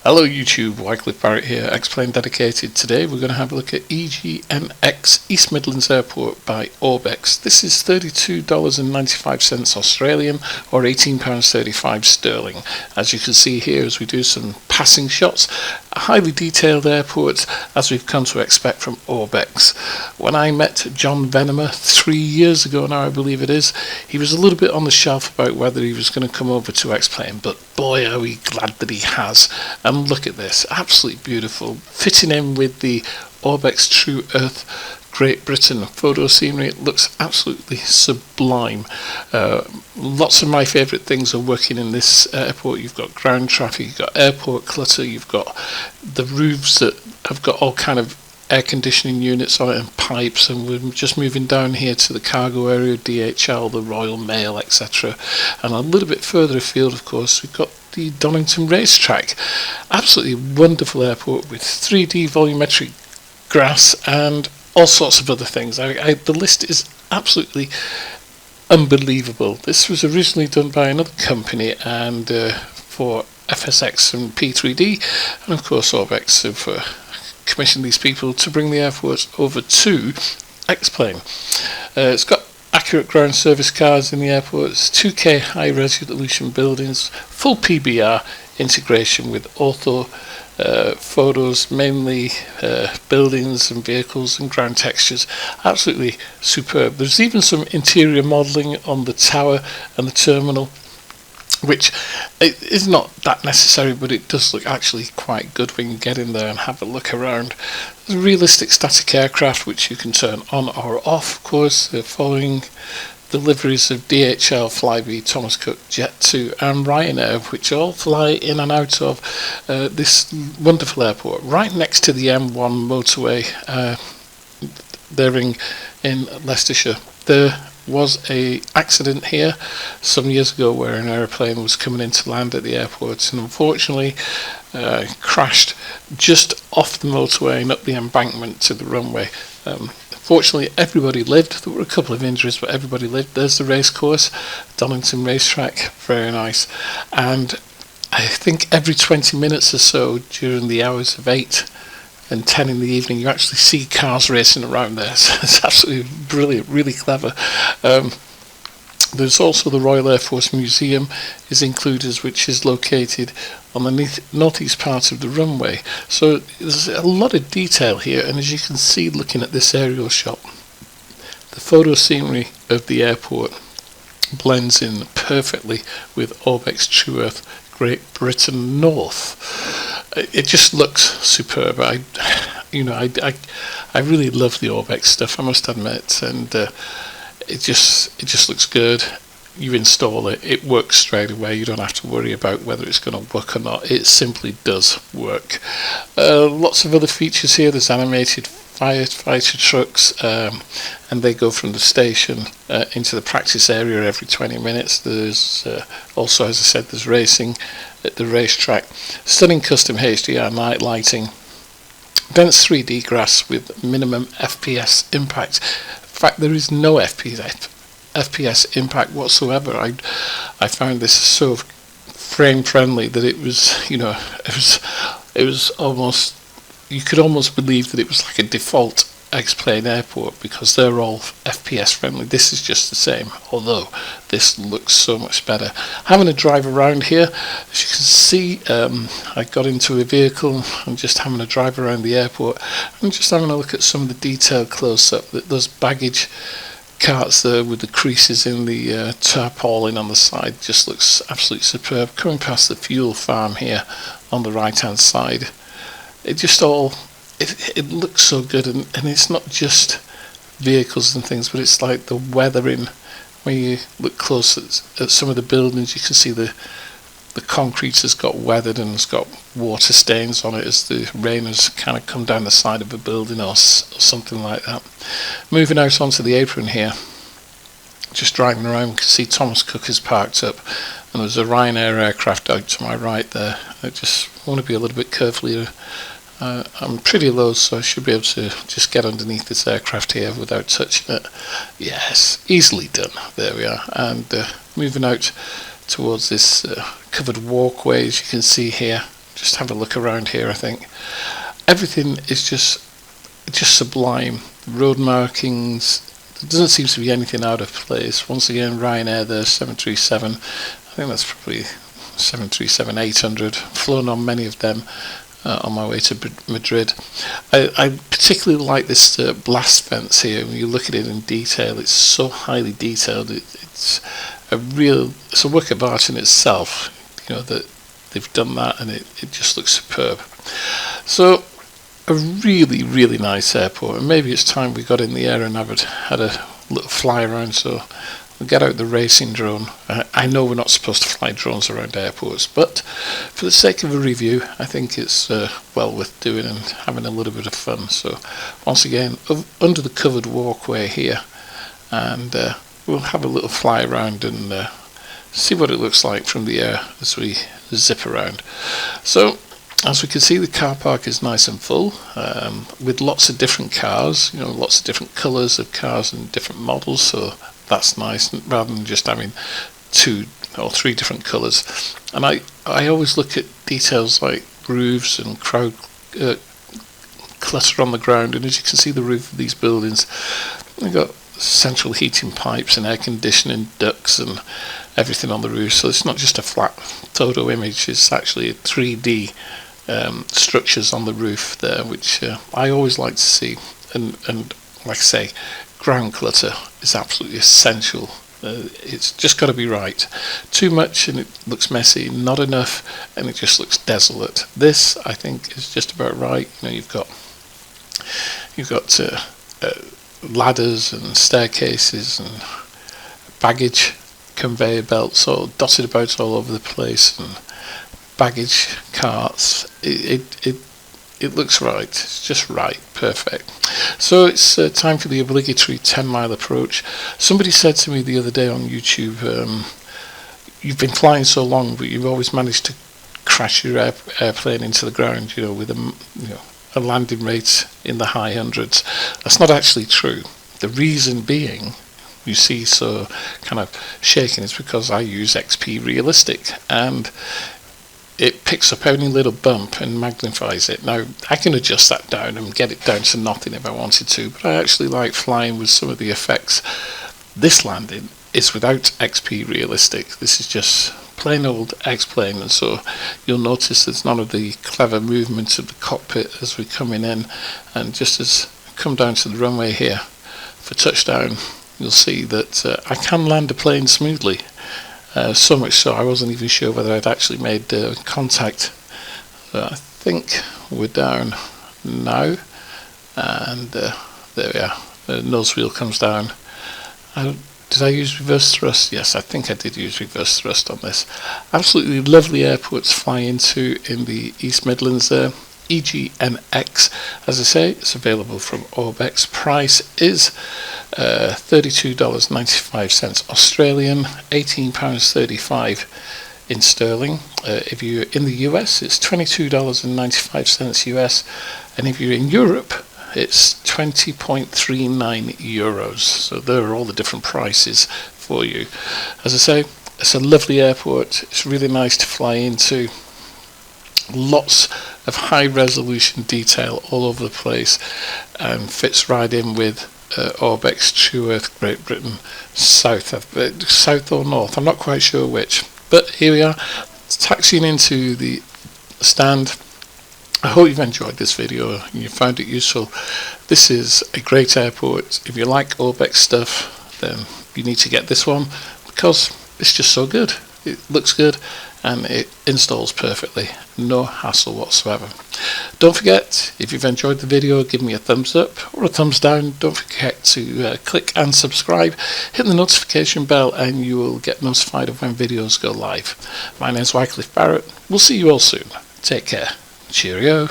Hello YouTube, Wycliffe Barrett here, Xplane dedicated. Today we're going to have a look at EGNX East Midlands Airport by Orbx. This is $32.95 Australian or £18.35 sterling. As you can see here as we do some passing shots, a highly detailed airport as we've come to expect from Orbx. When I met John Venomer 3 years ago now I believe it is, he was a little bit on the shelf about whether he was going to come over to Xplane, but boy are we glad that he has. And look at this, absolutely beautiful, fitting in with the Orbx TrueEarth Great Britain photo scenery. It looks absolutely sublime. Lots of my favourite things are working in this airport. You've got ground traffic, you've got airport clutter, you've got the roofs that have got all kind of air conditioning units on it and pipes, and we're just moving down here to the cargo area, DHL, the Royal Mail, etc. And a little bit further afield, of course, we've got the Donington racetrack. Absolutely wonderful airport with 3D volumetric grass and all sorts of other things. The list is absolutely unbelievable. This was originally done by another company and for FSX and P3D, and of course Orbx have commissioned these people to bring the airport over to Xplane. It's got accurate ground service cars in the airport, it's 2K high resolution buildings, full PBR integration with ortho photos, mainly buildings and vehicles and ground textures. Absolutely superb. There's even some interior modelling on the tower and the terminal, which is not that necessary, but it does look actually quite good when you get in there and have a look around. There's a realistic static aircraft which you can turn on or off, of course, following deliveries of DHL, Flybe, Thomas Cook, Jet2 and Ryanair, which all fly in and out of this wonderful airport, right next to the M1 motorway. They're in Leicestershire. There was a accident here some years ago where an aeroplane was coming in to land at the airport and unfortunately crashed just off the motorway and up the embankment to the runway. Fortunately everybody lived. There were a couple of injuries, but everybody lived. There's the race course, Donington racetrack, very nice. And I think every 20 minutes or so during the hours of 8 and 10 in the evening you actually see cars racing around there. So it's absolutely brilliant, really clever. There's also the Royal Air Force Museum is included, which is located on the northeast part of the runway. So there's a lot of detail here, and as you can see looking at this aerial shot, the photo scenery of the airport blends in perfectly with Orbx TrueEarth Great Britain North. It just looks superb. I really love the Orbx stuff, I must admit, and it just looks good. You install it, it works straight away. You don't have to worry about whether it's going to work or not. It simply does work. Lots of other features here. There's animated firefighter trucks, and they go from the station into the practice area every 20 minutes. There's also, as I said, there's racing at the racetrack. Stunning custom HDR night lighting. Dense 3D grass with minimum FPS impact. In fact, there is no FPS impact whatsoever. I found this so frame friendly that it was, it was almost, you could almost believe that it was like a default Xplane airport because they're all FPS friendly. This is just the same, although this looks so much better. Having a drive around here, as you can see, I got into a vehicle and just having a drive around the airport and just having a look at some of the detail close up. Those baggage carts there with the creases in the tarpaulin on the side just looks absolutely superb. Coming past the fuel farm here on the right hand side, it just all it looks so good, and it's not just vehicles and things, but it's like the weathering. When you look close at some of the buildings, you can see the concrete has got weathered and has got water stains on it as the rain has kind of come down the side of a building or something like that. Moving out onto the apron here, just driving around, we can see Thomas Cook is parked up, and there's a Ryanair aircraft out to my right there. I just want to be a little bit careful here. I'm pretty low, so I should be able to just get underneath this aircraft here without touching it. Yes, easily done. There we are. And moving out towards this covered walkway, as you can see here, just have a look around here. I think everything is just sublime. Road markings, there doesn't seem to be anything out of place. Once again, Ryanair there, 737. I think that's probably 737-800. Flown on many of them on my way to Madrid. I particularly like this blast fence here. When you look at it in detail, it's so highly detailed. It's a work of art in itself. You know, that they've done that, and it just looks superb. So a really nice airport, and maybe it's time we got in the air and had a little fly around. So we'll get out the racing drone. I know we're not supposed to fly drones around airports, but for the sake of a review, I think it's well worth doing and having a little bit of fun. So once again, under the covered walkway here, and we'll have a little fly around and see what it looks like from the air as we zip around. So as we can see, the car park is nice and full, with lots of different cars, you know, lots of different colours of cars and different models, so that's nice, rather than just having 2 or 3 different colours. And I always look at details like roofs and crowd clutter on the ground, and as you can see, the roof of these buildings, they've got central heating pipes and air conditioning ducts and everything on the roof, so it's not just a flat photo image, it's actually 3D structures on the roof there, which I always like to see. And like I say, ground clutter is absolutely essential. It's just got to be right. Too much and it looks messy, not enough and it just looks desolate. This, I think, is just about right. You know, you've got ladders and staircases and baggage conveyor belts all dotted about all over the place, and baggage carts. It looks right. It's just right, perfect. So it's time for the obligatory 10-mile approach. Somebody said to me the other day on YouTube, you've been flying so long, but you've always managed to crash your airplane into the ground, you know, with a landing rate in the high hundreds. That's not actually true. The reason being, you see so kind of shaking, is because I use XP Realistic, and it picks up any little bump and magnifies it. Now I can adjust that down and get it down to nothing if I wanted to, but I actually like flying with some of the effects. This landing is without XP Realistic. This is just plain old Xplane, and so you'll notice there's none of the clever movement of the cockpit as we're coming in, and just as I come down to the runway here for touchdown, you'll see that I can land a plane smoothly. So much so I wasn't even sure whether I'd actually made contact. I think we're down now, and there we are. The nose wheel comes down. Did I use reverse thrust? Yes, I think I did use reverse thrust on this. Absolutely lovely airport to fly into in the East Midlands there. EGNX, as I say, it's available from Orbx. Price is $32.95 Australian, £18.35 in sterling. If you're in the US, it's $22.95 US, and if you're in Europe, it's 20.39 euros. So there are all the different prices for you. As I say, it's a lovely airport. It's really nice to fly into. Lots of high resolution detail all over the place, and fits right in with Orbx TrueEarth Great Britain South. South or North, I'm not quite sure which. But here we are, taxiing into the stand. I hope you've enjoyed this video and you found it useful. This is a great airport. If you like Orbx stuff, then you need to get this one, because it's just so good. It looks good and it installs perfectly, no hassle whatsoever. Don't forget, if you've enjoyed the video, give me a thumbs up or a thumbs down. Don't forget to click and subscribe, hit the notification bell, and you will get notified of when videos go live. My name's Wycliffe Barrett. We'll see you all soon. Take care. Cheerio.